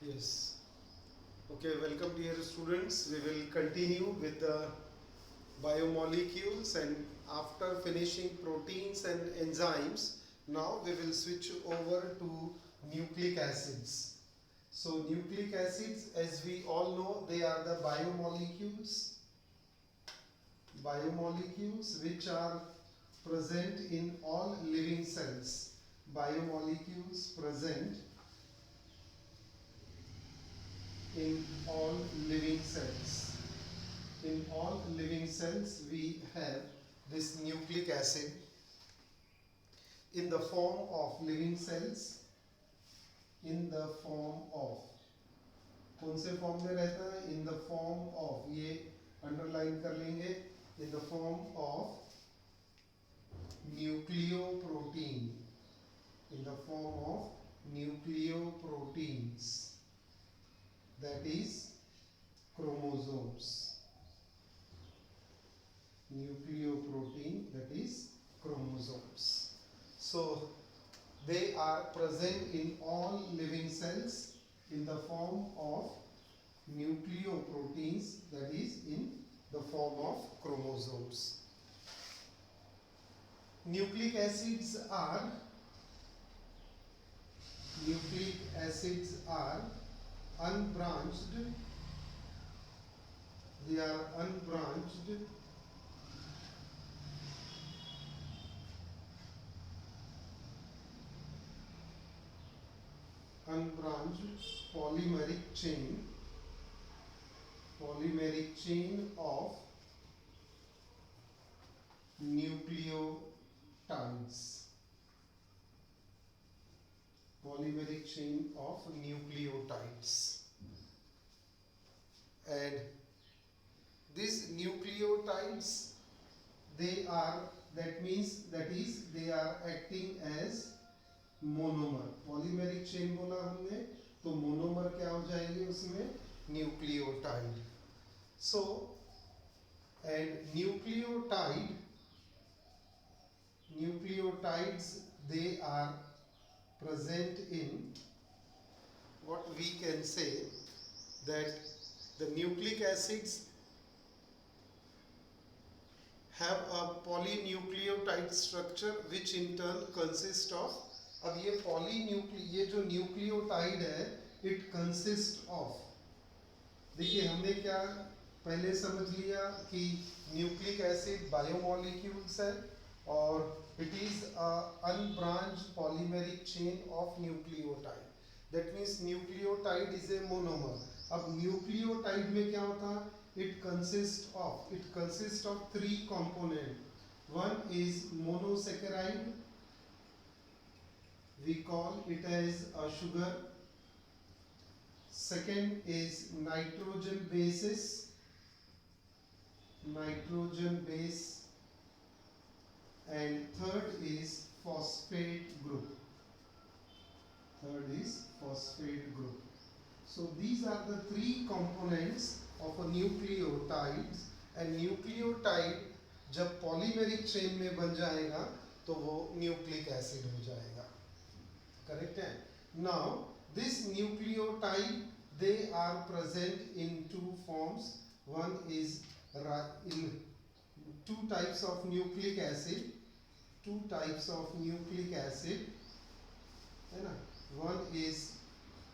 Yes. Okay, welcome dear students. We will continue with the biomolecules, and after finishing proteins and enzymes, now we will switch over to nucleic acids. So nucleic acids, as we all know, they are the biomolecules which are present in all living cells. Biomolecules present in all living cells. In all living cells, we have this nucleic acid in the form of living cells, in the form of, कौन से form में रहता है? In the form of, ये underline कर लेंगे, in the form of nucleoprotein, in the form of nucleoproteins, that is chromosomes. Nucleoprotein, that is chromosomes. So they are present in all living cells in the form of nucleoproteins, that is in the form of chromosomes. Nucleic acids are unbranched. They are unbranched polymeric chain of nucleotides. Polymeric chain of nucleotides. And these nucleotides, they are, they are acting as monomer. Polymeric chain बोला हमने, तो monomer क्या हो जाएंगे उसमें? Nucleotide. So and nucleotides, they are present in, what we can say, that the nucleic acids have a polynucleotide structure which in turn consists of, अब ये जो न्यूक्लियोटाइड है, इट कंसिस्ट ऑफ, देखिए हमने क्या पहले समझ लिया कि न्यूक्लिक एसिड बायोमोलिक्यूल्स है और it is unbranched polymeric chain of nucleotide. That means nucleotide is a monomer. अब न्यूक्लियोटाइड में क्या होता है? It consist of three component. One is monosaccharide, we call it as a sugar. Second is nitrogen base, and third is phosphate group. So these are the three components of a nucleotides, and nucleotide जब polymeric chain में बन जाएगा तो वो nucleic acid हो जाएगा. Correct है? Now this nucleotide, they are present in two forms. One is in two types of nucleic acid, है ना? One is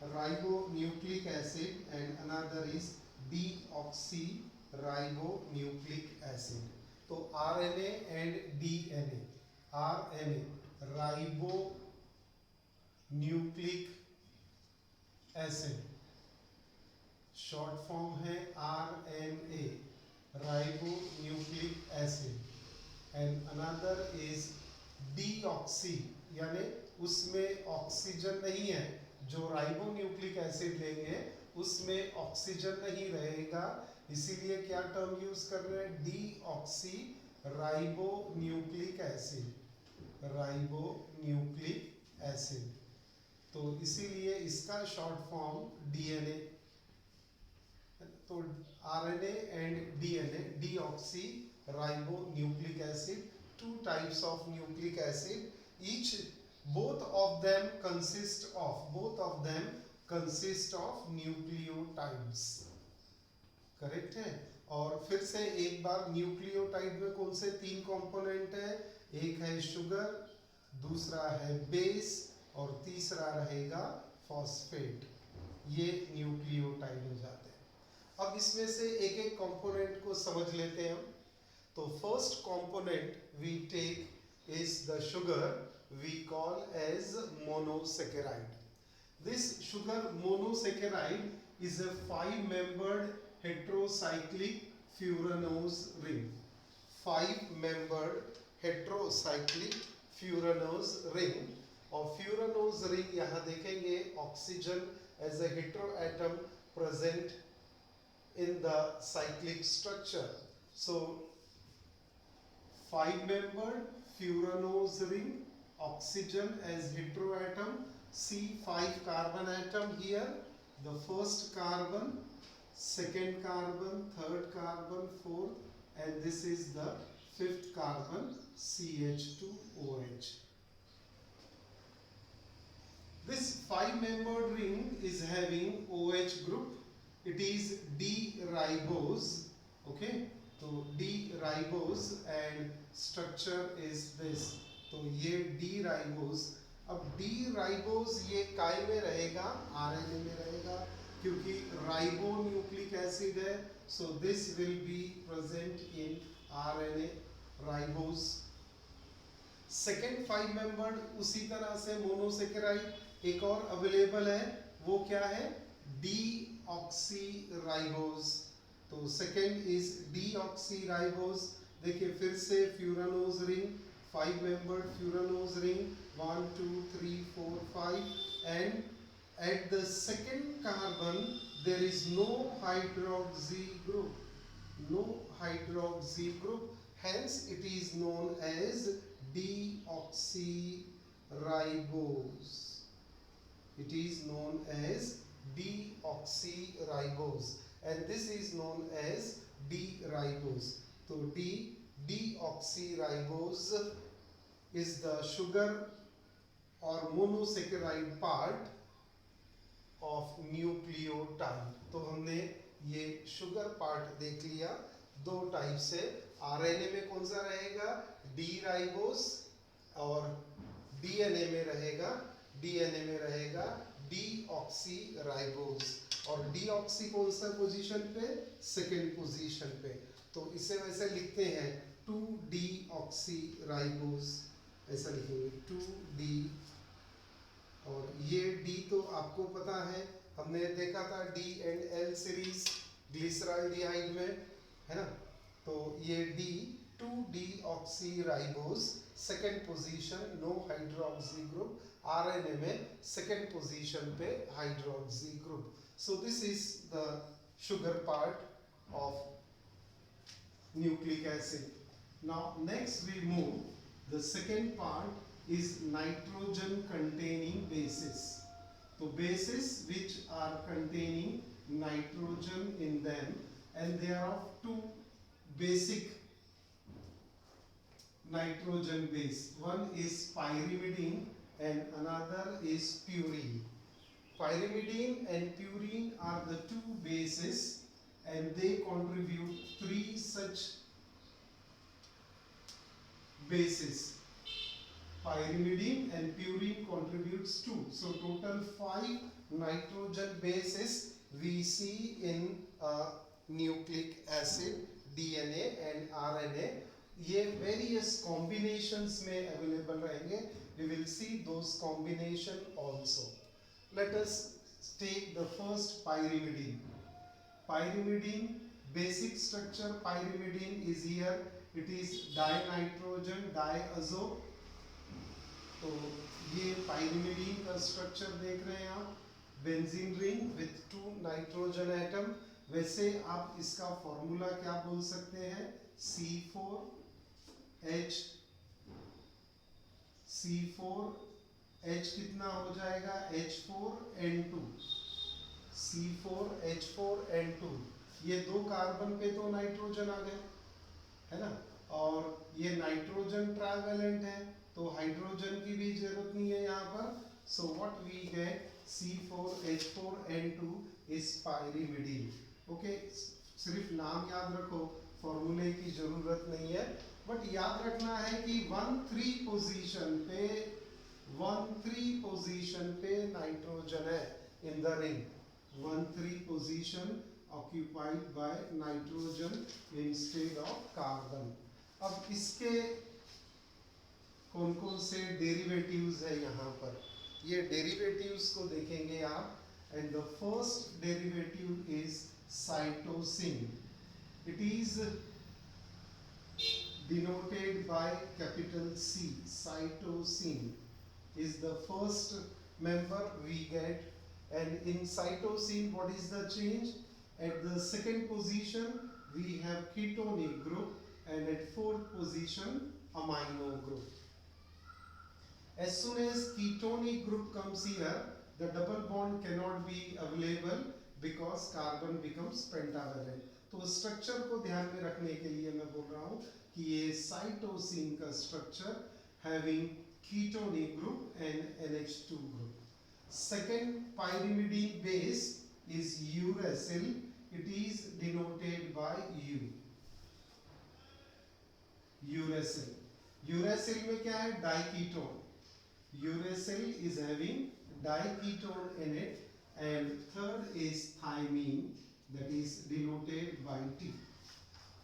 ribonucleic acid and another is deoxyribonucleic acid. तो RNA and DNA. RNA, ribonucleic acid, short form है RNA, ribonucleic acid, and another is deoxy, यानी उसमें oxygen नहीं है. जो ribonucleic acid लेंगे उसमें ऑक्सीजन नहीं रहेगा, इसीलिए क्या टर्म यूज कर रहे हैं? Deoxy ribonucleic acid. तो इसीलिए इसका शॉर्ट फॉर्म डीएनए. तो RNA and DNA, deoxyribonucleic acid, two types of nucleic acid, both of them consist of nucleotides, correct है। और फिर से एक बार, न्यूक्लियोटाइड में कौन से 3 कंपोनेंट है? एक है शुगर, दूसरा है बेस और तीसरा रहेगा फॉस्फेट। ये न्यूक्लियोटाइड हो जाते हैं। अब इसमें से एक एक कंपोनेंट को समझ लेते हैं हम। तो first component we take is the sugar, we call as monosaccharide. This sugar monosaccharide is a 5-membered heterocyclic furanose ring. 5-membered heterocyclic furanose ring. और furanose ring यहाँ देखेंगे oxygen as a heteroatom present in the cyclic structure. So 5-membered furanose ring, oxygen as heteroatom, C5 carbon atom here, the first carbon, second carbon, third carbon, fourth, and this is the 5th carbon, CH2OH. This 5-membered ring is having OH group. It is D-ribose, okay? तो D-ribose and structure is this. तो ये D-ribose, अब D-ribose ये काय में रहेगा? RNA में रहेगा, क्योंकि राइबो न्यूक्लिक एसिड है, so this will be present in RNA ribose. Second 5-membered उसी तरह से मोनोसेकेराइड एक और अवेलेबल है, वो क्या है? डीऑक्सीराइबोस। तो सेकेंड इज डीऑक्सीराइबोस। देखिए फिर से furanose ring, 5-membered furanose ring, 1 2 3 4 5, and at the second carbon there is no hydroxy group, no hydroxy group, hence it is known as deoxyribose. It is known as deoxyribose, and this is known as D-ribose. So deoxyribose is the sugar or monosaccharide part of nucleotide. तो हमने ये sugar part देख लिया। 2 type से, RNA में कौन सा रहेगा? डी-राइबोस, और डीएनए में रहेगा डीऑक्सीराइबोस। और डीऑक्सी कौन सा पोजीशन पे? सेकेंड पोजीशन पे। तो इसे वैसे लिखते हैं 2-deoxyribose, ऐसा लिखेंगे 2D। और ये D तो आपको पता है, हमने देखा था D and L series glyceraldehyde में, है ना? तो ये D 2-deoxyribose, second position, no hydroxy group, RNA में सेकेंड पोजीशन पे hydroxy group. So this is the sugar part of nucleic acid. Now next we move, the second part is nitrogen containing bases. So bases which are containing nitrogen in them, and they are of 2 basic nitrogen base. One is pyrimidine and another is purine. Pyrimidine and purine are the 2 bases, and they contribute 3 such bases. Pyrimidine and purine contributes 2. So total 5 nitrogen bases we see in nucleic acid, DNA and RNA. ये various combinations में available रहेंगे. We will see those combination also. Let us take the first pyrimidine. Pyrimidine, basic structure pyrimidine is here. It is dinitrogen diazo. तो ये pyrimidine का structure देख रहे हैं आप, benzene ring with 2 nitrogen atom. वैसे आप इसका फॉर्मूला क्या बोल सकते हैं? C4H कितना हो जाएगा? H4N2, C4H4N2। ये 2 कार्बन पे तो नाइट्रोजन आ गए, है ना? और ये नाइट्रोजन ट्राइवेलेंट है, तो हाइड्रोजन की भी जरूरत नहीं है यहाँ पर। So what we get, C4H4N2 is pyrimidine. Okay, सिर्फ नाम याद रखो, फॉर्मूले की जरूरत नहीं है, बट याद रखना है कि 1,3 पोजीशन पे नाइट्रोजन है in the ring. 1,3 position occupied by nitrogen instead of carbon. अब इसके कौन कौन से डेरिवेटिव्स है यहाँ पर, ये डेरिवेटिव्स को देखेंगे आप. And the first derivative is cytosine. It is denoted by capital C. Cytosine is the first member we get, and in cytosine what is the change? At the second position we have ketonic group, and at fourth position amino group. As soon as ketonic group comes here, the double bond cannot be available because carbon becomes pentavalent. तो structure को ध्यान में रखने के लिए मैं बोल रहा हूँ कि ये साइटोसिन का structure having ketonic group and NH2 group. Second pyrimidine base is uracil. It is denoted by U. Uracil. Uracil में क्या है? Diketone. Uracil is having diketone in it, and third is thymine, that is denoted by T.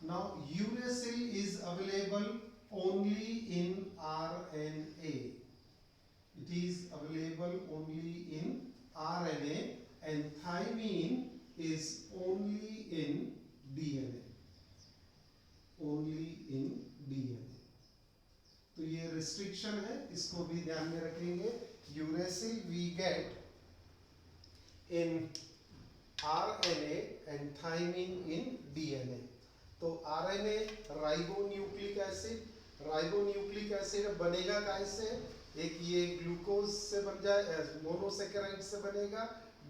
Now uracil is available only in RNA. It is available only in RNA, and thymine is only in DNA. Only in DNA. तो ये restriction है, इसको भी ध्यान में रखेंगे. Uracil we get in RNA and thymine in DNA. तो RNA ribonucleic acid. Ribonucleic acid बनेगा कैसे? एक ये ग्लूकोज से बन जाए, मोनोसेकेराइड से बनेगा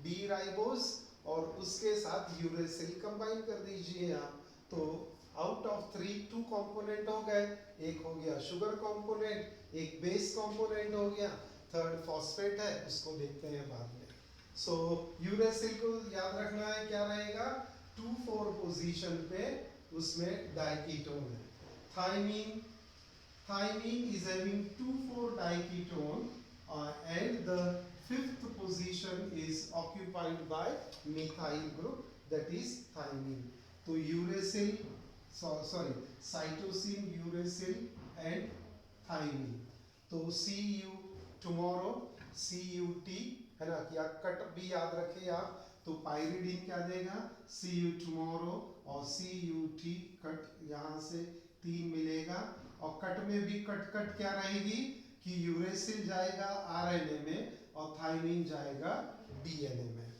डी राइबोज, और उसके साथ यूरेसिल कंबाइन कर दीजिए आप. तो आउट ऑफ 3 2 कंपोनेंट हो गए. एक हो गया शुगर कंपोनेंट, एक बेस कंपोनेंट हो गया, थर्ड फॉस्फेट है, उसको देखते हैं बाद में. सो यूरेसिल को याद रखना है, क्या रहेगा? 2-4 पोजीशन पे उसमें डाइकीटोन है. Thymine is having 2,4 diketone, and the fifth position is occupied by methyl group, that is thymine. तो uracil, cytosine, uracil and thymine. तो see you tomorrow, CUT है ना, या कट भी याद रखे आप. तो पायरिडीन क्या देगा? see you tomorrow, और CUT कट यहाँ से 3 मिलेगा. और कट में भी कट क्या रहेगी कि यूरेसिल जाएगा आरएनए में और थाइमीन जाएगा डीएनए में.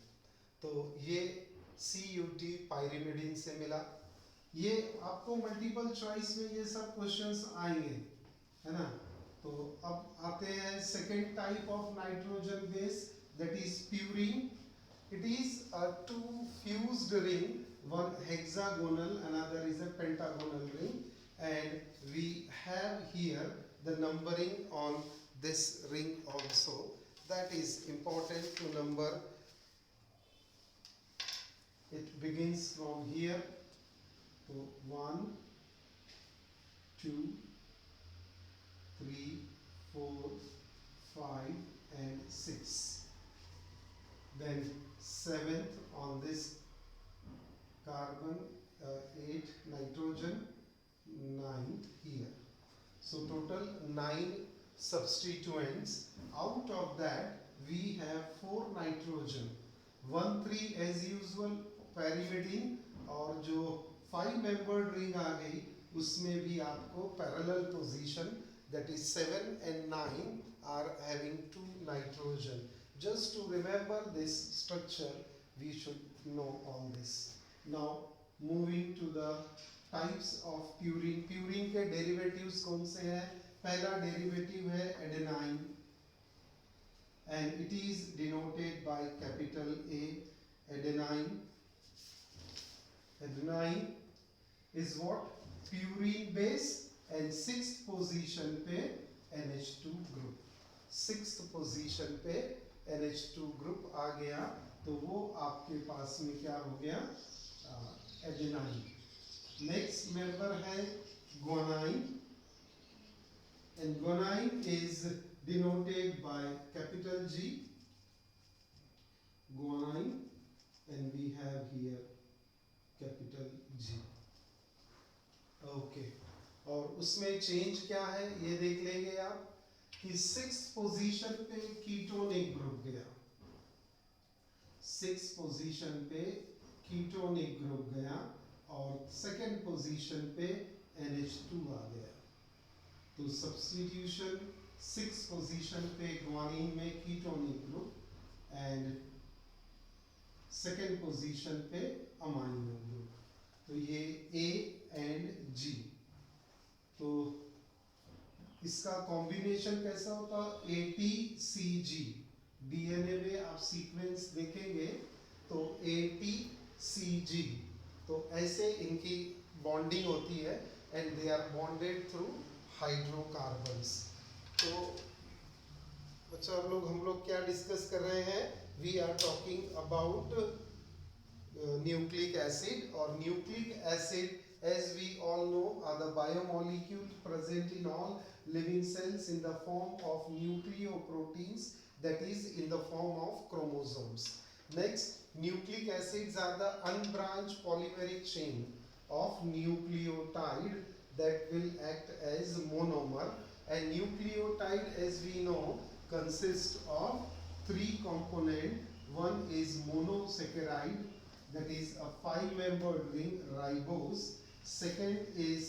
तो ये CUT पायरिमिडीन से मिला. ये आपको मल्टीपल चॉइस में ये सब क्वेश्चंस आएंगे, है ना. तो अब आते हैं second type of nitrogen base, that is purine. It is a 2 fused ring, one hexagonal, another is a pentagonal ring, and we have here the numbering on this ring also. That is important to number. It begins from here. So 1 2 3 4 5 and 6. Then 7th on this carbon, 8 nitrogen, 9 here. So total 9 substituents. Out of that we have 4 nitrogen, 1,3 as usual pyrimidine, और जो 5 membered ring आ गई उसमें भी आपको parallel position, that is 7 and 9 are having 2 nitrogen. Just to remember this structure we should know all this. Now moving to the types of purine. Purine के derivatives कौन से हैं? पहला डेरिवेटिव है adenine, and it is denoted by capital A. Adenine is what? Purine base, and 6th position पे NH2 group. 6th position पे NH2 group आ गया तो वो आपके पास में क्या हो गया, एडेनाइन। नेक्स्ट मेंबर है guanine, and guanine is denoted by capital G, guanine, and we have here capital G. Okay, और उसमें चेंज क्या है ये देख लेंगे आप कि 6th पोजीशन पे कीटोन एक ग्रुप गया, 6th पोजीशन पे कीटोन एक ग्रुप गया और 2nd पोजीशन पे NH2 आ गया। तो सब्स्टिट्यूशन 6th पोजीशन पे ग्वानिन में ketonic group and 2nd position पे अमाइनो ग्रुप। तो ये A एंड G। तो इसका कॉम्बिनेशन कैसा होता, ATCG। डीएनए में आप सीक्वेंस देखेंगे तो ATCG, तो ऐसे इनकी बॉन्डिंग होती है and they are bonded through hydrocarbons. तो बच्चा हम लोग क्या डिस्कस कर रहे हैं, we are talking about nucleic acid, or nucleic acid as we all know are the biomolecule present in all living cells in the form of nucleoproteins, that is in the form of chromosomes. Next, nucleic acids are the unbranched polymeric chain of nucleotide that will act as monomer, and nucleotide as we know consists of 3 components. One is monosaccharide, that is a 5-membered ring, ribose. Second is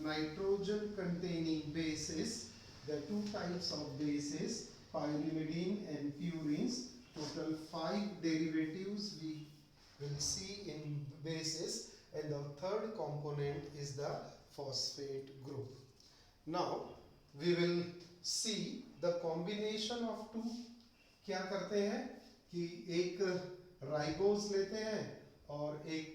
nitrogen containing bases, the 2 types of bases, pyrimidine and purines. Total 5 derivatives we will see in bases, and the third component is the phosphate group. Now we will see the combination of 2. क्या करते हैं कि एक ribose लेते हैं और एक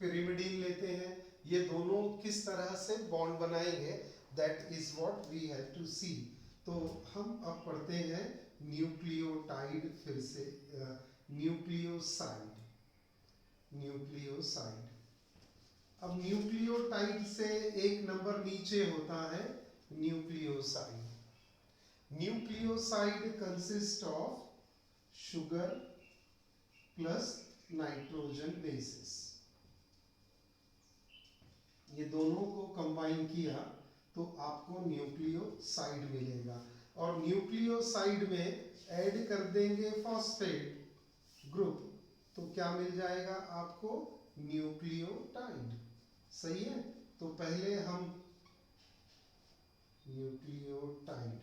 pyrimidine लेते हैं, ये दोनों किस तरह से बॉन्ड बनाएंगे, that is what we have to see. तो हम अब पढ़ते हैं न्यूक्लियोटाइड, फिर से न्यूक्लियोसाइड। न्यूक्लियोसाइड, अब न्यूक्लियोटाइड से एक नंबर नीचे होता है nucleoside. Nucleoside consist of sugar plus nitrogen bases, ये दोनों को कंबाइन किया तो आपको न्यूक्लियोसाइड मिलेगा, और न्यूक्लियोसाइड में ऐड कर देंगे फॉस्फेट ग्रुप तो क्या मिल जाएगा आपको, न्यूक्लियोटाइड। सही है, तो पहले हम न्यूक्लियोटाइड,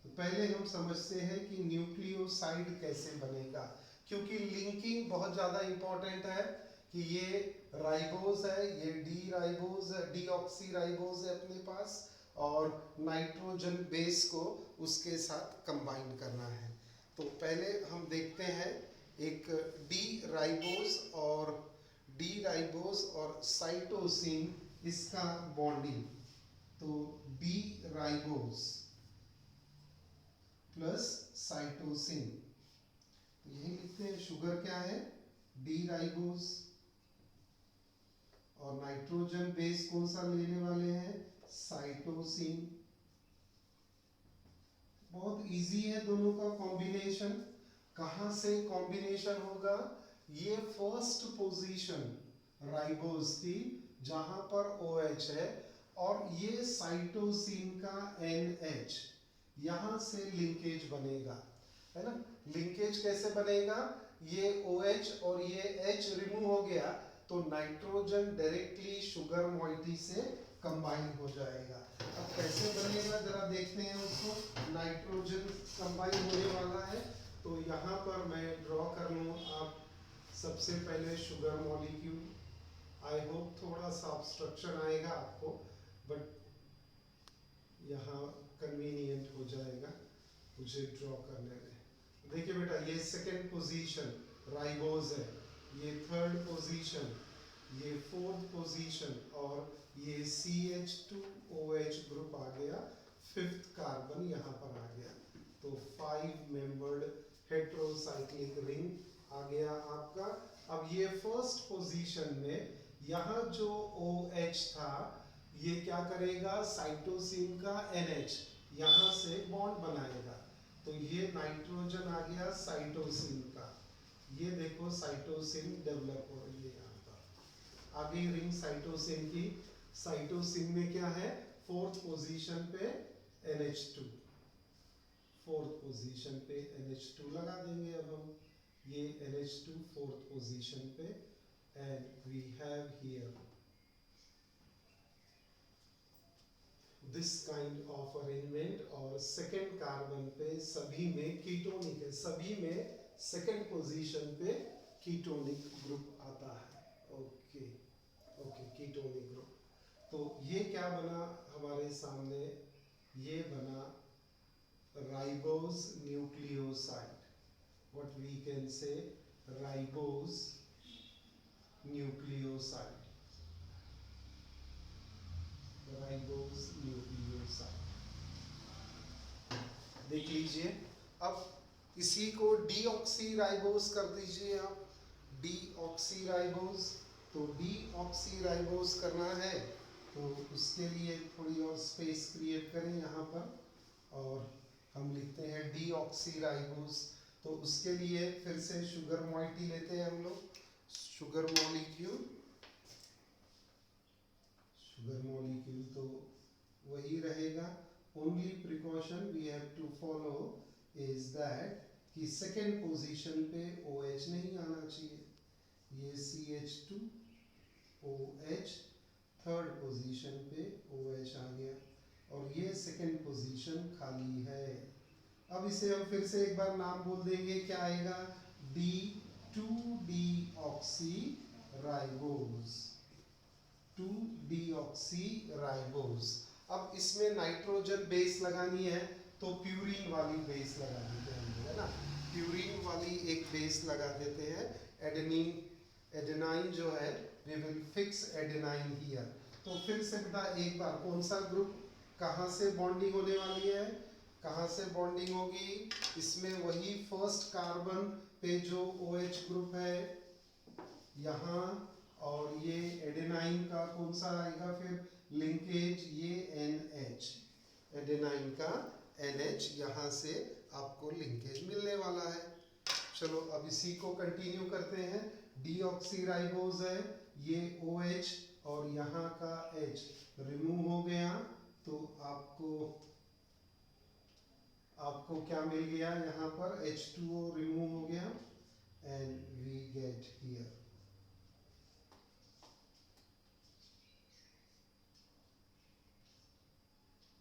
तो पहले हम समझते हैं कि न्यूक्लियोसाइड कैसे बनेगा, क्योंकि लिंकिंग बहुत ज़्यादा इंपॉर्टेंट है कि ये राइबोज है, ये डी राइबोज है, डीऑक्सी राइबोज है अपने पास, और नाइट्रोजन बेस को उसके साथ कंबाइन करना है। तो पहले हम देखते हैं एक डी राइबोज और साइटोसिन, इसका बॉन्डिंग। तो डी राइबोज प्लस साइटोसिन, यही लिखते हैं। शुगर क्या है, डी राइबोज, और नाइट्रोजन बेस कौन सा लेने वाले हैं, साइटोसिन। बहुत इजी है दोनों का कॉम्बिनेशन। कहां से कॉम्बिनेशन होगा, ये फर्स्ट पोजीशन राइबोज की जहां पर OH है, और ये साइटोसिन का NH, यहां से लिंकेज बनेगा, है ना। लिंकेज कैसे बनेगा, ये OH और ये H रिमूव हो गया तो नाइट्रोजन डायरेक्टली शुगर मॉइटी से कंबाइन हो जाएगा। अब कैसे बनेगा जरा देखते हैं उसको। नाइट्रोजन कंबाइन होने वाला है, तो यहाँ पर मैं ड्रॉ कर लूँ। आप सबसे पहले शुगर मॉलिक्यूल, आई होप थोड़ा सा स्ट्रक्चर आएगा आपको, बट यहाँ कन्वीनियंट हो जाएगा मुझे ड्रॉ करने में। देखिए बेटा, ये सेकेंड पोजीशन राइबोज है, ये थर्ड पोजीशन, ये फोर्थ पोजीशन, और ये CH2OH ग्रुप आ गया, फिफ्थ कार्बन यहाँ पर आ गया। तो 5 मेंबर्ड हेट्रोसाइक्लिक रिंग आ गया आपका। अब ये फर्स्ट पोजीशन में यहाँ जो OH था ये क्या करेगा, साइटोसिन का NH यहाँ से बॉन्ड बनाएगा, तो ये नाइट्रोजन आ गया साइटोसिन का। ये देखो साइटोसिन डेवलप हो रही है यहाँ पर। आगे रिंग साइटोसिन की, साइटोसिन में क्या है, फोर्थ पोजीशन पे NH2, फोर्थ पोजीशन पे NH2 लगा देंगे अब हम, ये NH2 फोर्थ पोजीशन पे, and we have here this kind of arrangement. और सेकेंड कार्बन पे सभी में कीटोनिक है, सभी में सेकेंड पोजीशन पे कीटोनिक ग्रुप आता है। Okay okay, ketonic group. तो ये क्या बना हमारे सामने, ये बना ribose nucleoside, what we can say ribose nucleoside, ribose nucleoside. देख लीजिए, अब इसी को डीऑक्सीराइबोस कर दीजिए आप, डीऑक्सीराइबोस। तो डीऑक्सीराइबोस करना है तो उसके लिए थोड़ी और स्पेस क्रिएट करें यहाँ पर, और हम लिखते हैं डीऑक्सीराइबोस। तो उसके लिए फिर से शुगर मॉइटी लेते हैं हम लोग, शुगर मॉलिक्यूल, शुगर मॉलिक्यूल तो वही रहेगा। Only precaution we have to follow is that कि सेकेंड पोजीशन पे OH नहीं आना चाहिए, ये CH2OH, थर्ड पोजीशन पे OH आ गया, और ये सेकेंड पोजीशन खाली है। अब इसे हम फिर से एक बार नाम बोल देंगे, क्या आएगा, D2-deoxyribose, 2-deoxyribose। अब इसमें नाइट्रोजन बेस लगानी है तो प्यूरीन वाली बेस लगा देते हैं, है ना, प्यूरीन वाली एक बेस लगा देते हैं। एडेनिन, एडेनाइन जो है, we will fix adenine here. तो फिर से बता एक बार, कौन सा ग्रुप कहाँ से बॉन्डिंग होने वाली है, कहाँ से बॉन्डिंग होगी, इसमें वही फर्स्ट कार्बन पे जो OH ग्रुप है यहाँ, और ये एडेनाइन का कौन सा आएगा फिर लिंकेज, ये NH, एडेनाइन का NH, यहाँ से आपको लिंकेज मिलने वाला है। चलो अब इसी को कंटिन्यू करते हैं, डीऑक्सीराइबोस है, ये OH और यहाँ का H रिमूव हो गया, तो आपको क्या मिल गया, यहाँ पर H2O रिमूव हो गया, एंड वी गेट हियर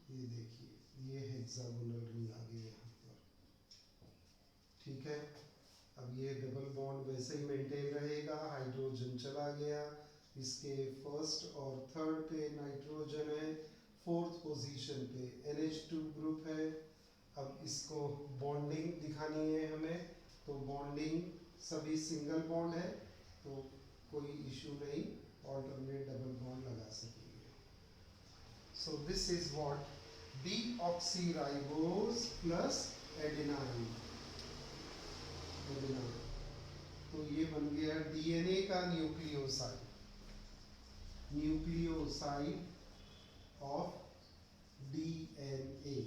ये देखिए, ये हेक्सागोनल रिंग आ गई यहाँ पर, ठीक है। अब ये डबल बॉन्ड वैसे ही मेंटेन रहेगा, हाइड्रोजन चला गया, इसके फर्स्ट और थर्ड पे नाइट्रोजन है, फोर्थ पोजीशन पे NH2 ग्रुप है। अब इसको बॉन्डिंग दिखानी है हमें, तो बॉन्डिंग सभी सिंगल बॉन्ड है तो कोई इशू नहीं, ऑल्टरनेट डबल बॉन्ड लगा सकेंगे। सो this is what deoxyribose plus adenine, तो ये बन गया DNA का न्यूक्लियोसाइड, न्यूक्लियोसाइड ऑफ DNA,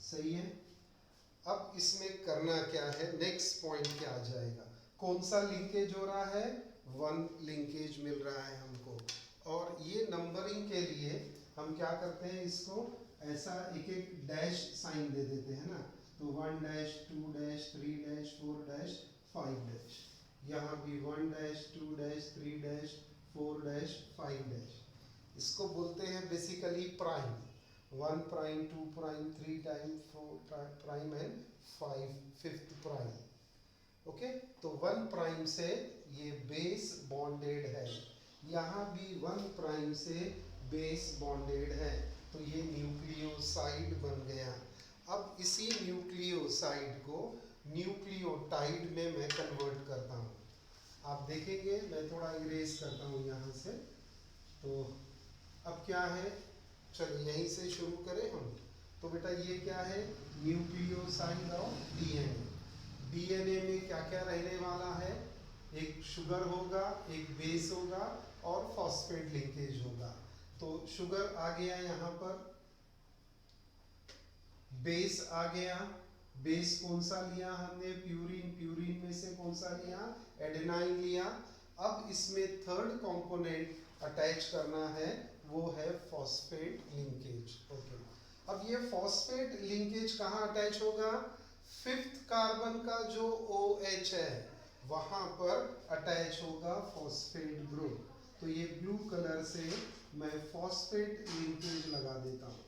सही है। अब इसमें करना क्या है, नेक्स्ट पॉइंट क्या आ जाएगा, कौन सा लिंकेज हो रहा है, 1 लिंकेज मिल रहा है हमको। और ये नंबरिंग के लिए हम क्या करते हैं, इसको ऐसा एक एक डैश साइन दे देते हैं ना, तो 1 dash 2 dash 3 dash 4 dash 5 dash, यहाँ भी 1 dash 2 dash 3 dash 4 dash 5 dash, इसको बोलते हैं basically prime, 1 prime 2 prime 3 time 4 prime and 5th prime. Okay, तो 1 प्राइम से ये बेस बॉन्डेड है, यहाँ भी 1 प्राइम से बेस बॉन्डेड है, तो ये न्यूक्लियोसाइड बन गया। अब इसी न्यूक्लियोसाइड को न्यूक्लियोटाइड में मैं कन्वर्ट करता हूँ, आप देखेंगे, मैं थोड़ा इरेज करता हूँ यहाँ से। तो अब क्या है, चलिए यहीं से शुरू करें हम। तो बेटा ये क्या है, न्यूक्लियोसाइड ऑफ डीएनए। डीएनए में क्या क्या रहने वाला है, एक शुगर होगा, एक बेस होगा और फॉस्फेट लिंकेज होगा। तो शुगर आ गया यहाँ पर, बेस आ गया, बेस कौन सा लिया हमने, प्यूरिन, प्यूरिन में से कौन सा लिया, एडेनाइन लिया। अब इसमें थर्ड कंपोनेंट अटैच करना है, वो है फॉस्फेट लिंकेज। ओके, अब ये फॉस्फेट लिंकेज कहाँ अटैच होगा, फिफ्थ कार्बन का जो OH है वहां पर अटैच होगा फॉस्फेट ग्रुप। तो ये ब्लू कलर से मैं फॉस्फेट लिंकेज लगा देता हूँ।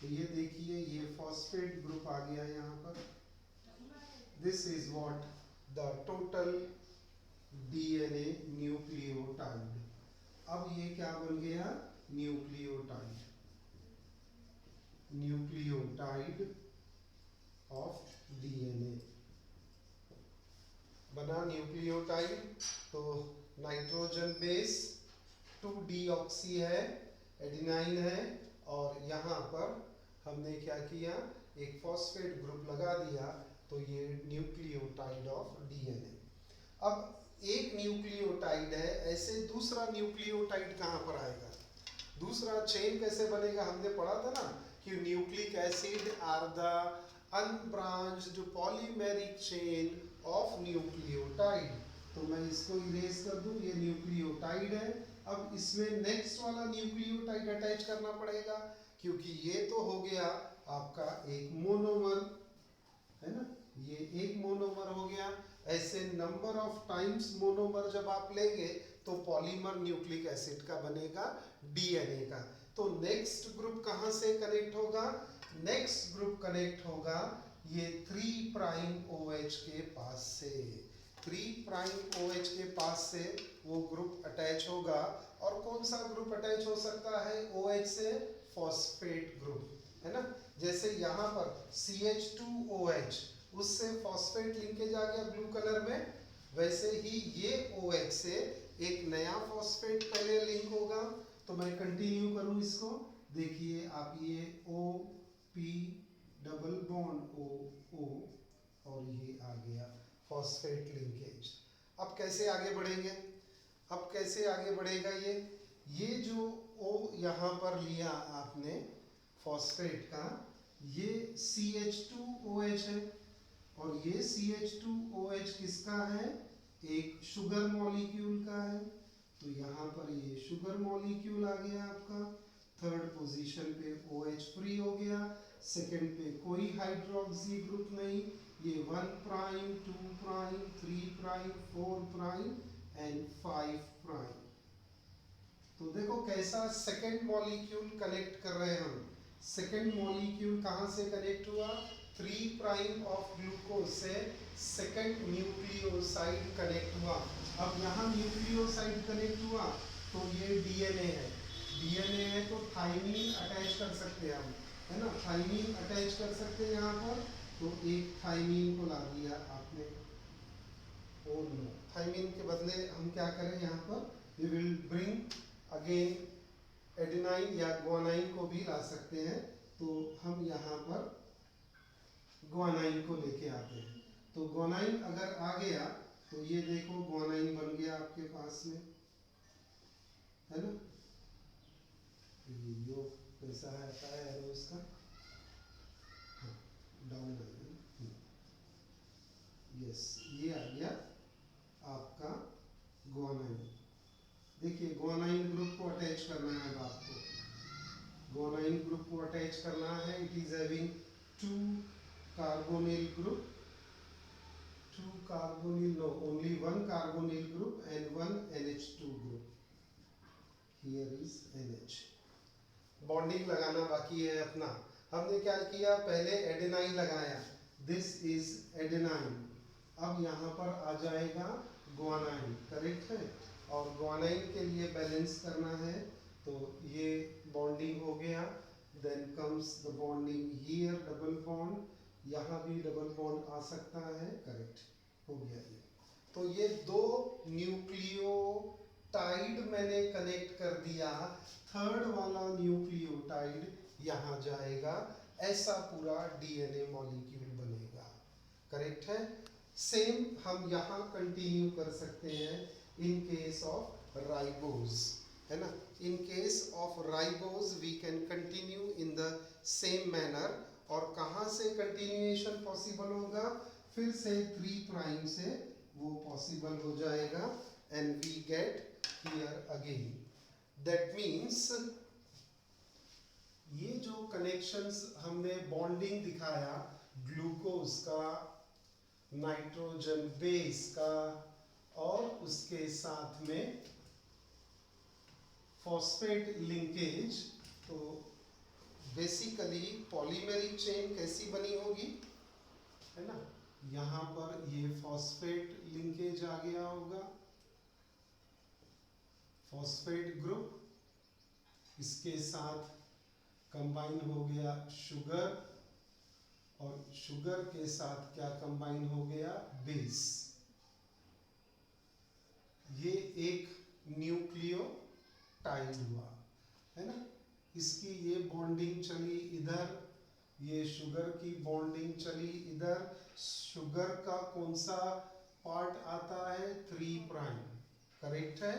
तो ये देखिए, ये फॉस्फेट ग्रुप आ गया यहाँ पर। This is what the total DNA nucleotide. अब ये क्या बन गया, न्यूक्लियोटाइड, न्यूक्लियोटाइड ऑफ डीएनए बना न्यूक्लियोटाइड। तो नाइट्रोजन बेस 2-डीऑक्सी है, एडिनाइन है, और यहाँ पर हमने क्या किया, एक फॉस्फेट ग्रुप लगा दिया। तो ये न्यूक्लियोटाइड ऑफ डीएनए। अब एक न्यूक्लियोटाइड है, ऐसे दूसरा न्यूक्लियोटाइड कहाँ पर आएगा, दूसरा चेन कैसे बनेगा, हमने पढ़ा था ना कि nucleic acid are the unbranched polymeric chain of nucleotide. तो मैं इसको इरेज कर दूं, ये न्यूक्लियोटाइड है। अब इसमें नेक्स्ट वाला न्यूक्लियोटाइड अटैच करना पड़ेगा, क्योंकि ये तो हो गया आपका एक मोनोमर, है ना, ये एक मोनोमर हो गया। ऐसे नंबर ऑफ टाइम्स मोनोमर जब आप लेंगे तो पॉलीमर न्यूक्लिक एसिड का बनेगा, डीएनए का। तो नेक्स्ट ग्रुप कहाँ से कनेक्ट होगा, नेक्स्ट ग्रुप कनेक्ट होगा ये 3' OH के पास से। 3' OH के पास से वो ग्रुप अटैच होगा। और कौन सा ग्रुप अटैच हो सकता है OH से, फॉस्फेट ग्रुप, है ना। जैसे यहाँ पर CH2OH, उससे फॉस्फेट लिंकेज आ गया ब्लू कलर में, वैसे ही ये OH से एक नया फॉस्फेट पहले लिंक होगा। तो मैं कंटिन्यू करूं इसको, देखिए आप, ये OP डबल बॉन्ड O और ये आ गया फॉस्फेट लिंकेज। अब कैसे आगे बढ़ेंगे, अब कैसे आगे बढ़ेगा ये जो O यहाँ पर लिया आपने फॉस्फेट का, ये CH2OH है, और ये CH2OH किसका है, एक शुगर मॉलिक्यूल का है। तो यहाँ पर ये शुगर मॉलिक्यूल आ गया आपका। थर्ड पोजीशन पे OH फ्री हो गया, सेकंड पे कोई हाइड्रोक्सी ग्रुप नहीं, ये 1', 2', 3', 4' एंड 5'। तो देखो कैसा सेकंड मॉलिक्यूल कनेक्ट कर रहे हैं हम। सेकंड मॉलिक्यूल कहाँ से कनेक्ट हुआ, 3' ऑफ ग्लूकोज से सेकंड न्यूक्लियोसाइड कनेक्ट हुआ। अब यहाँ न्यूक्लियोसाइड कनेक्ट हुआ तो ये डीएनए है, डीएनए है तो थाइमीन अटैच कर सकते हैं हम, है ना, थाइमीन अटैच कर सकते हैं यहाँ पर। तो एक थाइमीन को ला दिया आपने, और थाइमीन के बदले हम क्या करें यहाँ पर, we will bring again adenine या ग्वानाइन को भी ला सकते हैं। तो हम यहाँ पर ग्वानाइन को लेके आते हैं। तो ग्वानाइन अगर आ गया तो ये देखो ग्वानाइन बन गया आपके पास में, है ना। ये योग कैसा है, आता है एरो इसका, हाँ, डाउन आ गया, यस, ये आ गया आपका ग्वानाइन। देखिए ग्वानाइन ग्रुप को अटैच करना है अब आपको, ग्वानाइन ग्रुप को अटैच करना है। It is having 2 carbonyl group, 2 carbonyl, no, only 1 carbonyl group and 1 NH2 group. Here is NH. Bonding लगाना बाकी है अपना। हमने क्या किया, पहले एडेनाइन लगाया, दिस इज एडेनाइन। अब यहाँ पर आ जाएगा ग्वानाइन, करेक्ट है। और ग्वानाइन के लिए बैलेंस करना है, तो ये बॉन्डिंग हो गया। Then comes the bonding here, double bond, यहाँ भी डबल बॉन्ड आ सकता है, करेक्ट हो गया ये। तो ये 2 न्यूक्लियोटाइड मैंने कनेक्ट कर दिया। थर्ड वाला न्यूक्लियोटाइड यहाँ जाएगा, ऐसा पूरा डीएनए मॉलिक्यूल बनेगा। करेक्ट है। सेम हम यहाँ कंटिन्यू कर सकते हैं इन केस ऑफ राइबोज, है ना। In case of ribose we can continue in the same manner. और कहाँ से कंटिन्यूएशन पॉसिबल होगा, फिर से 3 प्राइम से वो पॉसिबल हो जाएगा and we get here again. That means ये जो कनेक्शंस हमने बॉन्डिंग दिखाया ग्लूकोज का, नाइट्रोजन बेस का और उसके साथ में फॉस्फेट लिंकेज, तो बेसिकली पॉलीमेरिक चेन कैसी बनी होगी, है ना। यहाँ पर ये फॉस्फेट लिंकेज आ गया होगा, फॉस्फेट ग्रुप, इसके साथ कंबाइन हो गया शुगर और शुगर के साथ क्या कंबाइन हो गया, बेस। ये एक न्यूक्लियोटाइड हुआ, है ना। इसकी ये बॉन्डिंग चली इधर, ये शुगर की बॉन्डिंग चली इधर। शुगर का कौन सा पार्ट आता है, 3 प्राइम, करेक्ट है।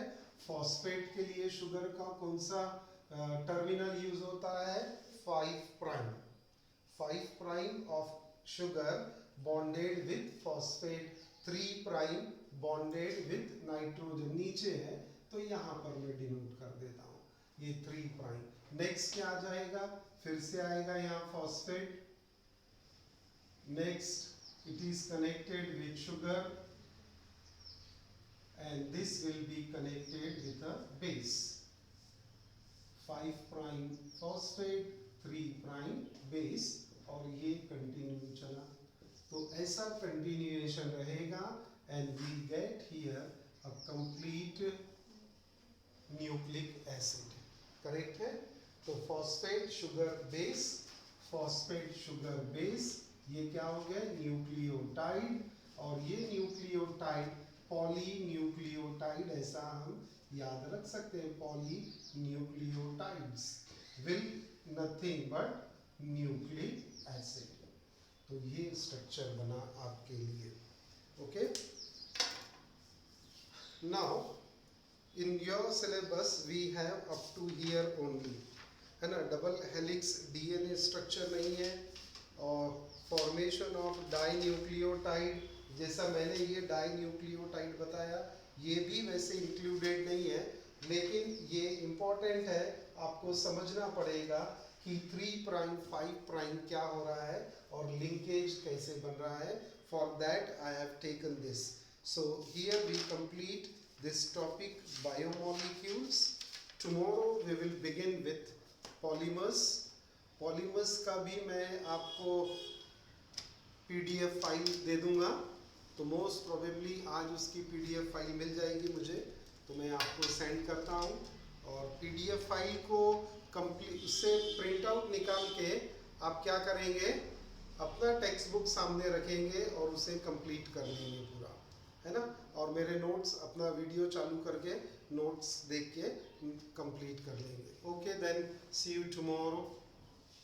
फॉस्फेट के लिए शुगर का कौन सा टर्मिनल यूज होता है, 5 prime. 5 prime of sugar bonded with phosphate, 3 prime bonded with nitrogen. नीचे है तो यहाँ पर मैं डिनोट कर देता हूँ, ये 3 प्राइम। नेक्स्ट क्या आ जाएगा, फिर से आएगा यहाँ phosphate. Next it is connected with sugar and this will be connected with a base, 5 prime phosphate 3 prime base, और ये कंटिन्यू चला। तो ऐसा कंटिन्यूएशन रहेगा and we get here a complete nucleic acid, correct है। तो phosphate sugar base, phosphate sugar base, ये क्या हो गया, न्यूक्लियोटाइड। और ये न्यूक्लियोटाइड पॉली न्यूक्लियोटाइड, ऐसा हम याद रख सकते हैं, poly nucleotides will nothing but nucleic acid. तो ये स्ट्रक्चर बना आपके लिए, okay. Now in your syllabus we have up to here only, है ना। डबल हेलिक्स डीएनए स्ट्रक्चर नहीं है, और फॉर्मेशन ऑफ डाई न्यूक्लियोटाइड, जैसा मैंने ये डाई न्यूक्लियोटाइड बताया, ये भी वैसे इंक्लूडेड नहीं है, लेकिन ये इम्पोर्टेंट है, आपको समझना पड़ेगा कि 3 प्राइम 5 प्राइम क्या हो रहा है और लिंकेज कैसे बन रहा है। For that I have taken this. So here we complete this topic biomolecules. Tomorrow we will begin with polymers. Polymers का भी मैं आपको पीडीएफ फाइल दे दूंगा, तो मोस्ट प्रोबेबली आज उसकी पीडीएफ फाइल मिल जाएगी मुझे, तो मैं आपको सेंड करता हूँ। और पीडीएफ फाइल को कंप्लीट, उससे प्रिंट आउट निकाल के आप क्या करेंगे, अपना टेक्स्ट बुक सामने रखेंगे और उसे कंप्लीट कर लेंगे पूरा, है ना। और मेरे नोट्स, अपना वीडियो चालू करके नोट्स देख के कंप्लीट कर लेंगे। Okay then, see you tomorrow.